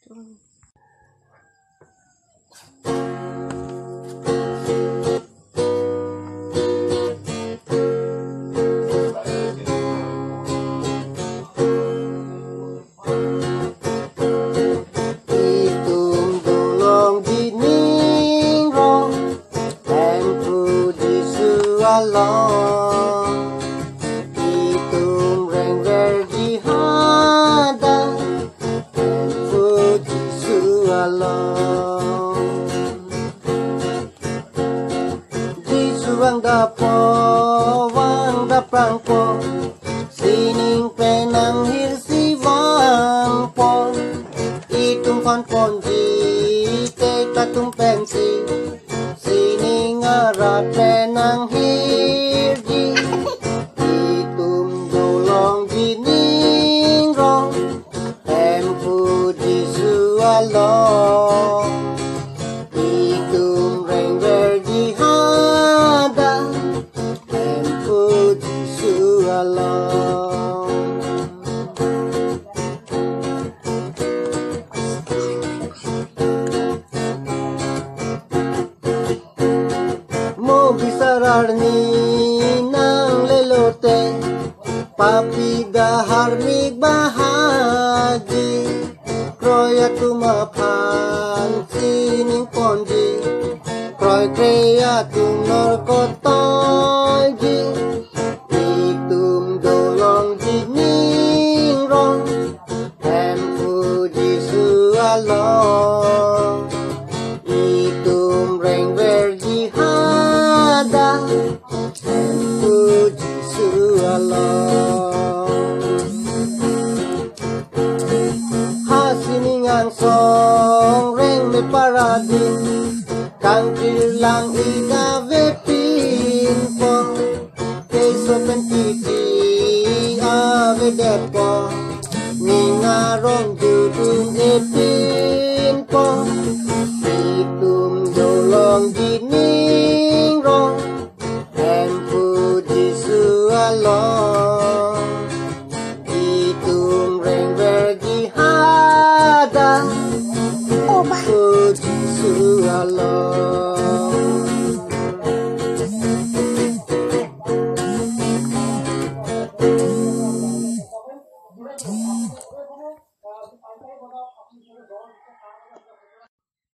Turun. Itum reng verdi hada en fuji sualong Jisuang dapo wang daprang po sining penang hirsi wang po itum kon ponji te tatum pensi sining arat penang hirji itum dolong jining rong em fuji sualong itum reng verdi hada em fuji sualong mo bisararni nang lelote papi dahar mig bahagi kroya tumapan sining ponji kroy kreya tumor kotoji itum dolong jining rong em fuji sualong itum reng verdi hada em fuji sualong hasiningan song reng me paradin kang lang igawe pinpo keso pentiti ave depo ningarong judung epinpo itum dolong jining rong em fuji sualong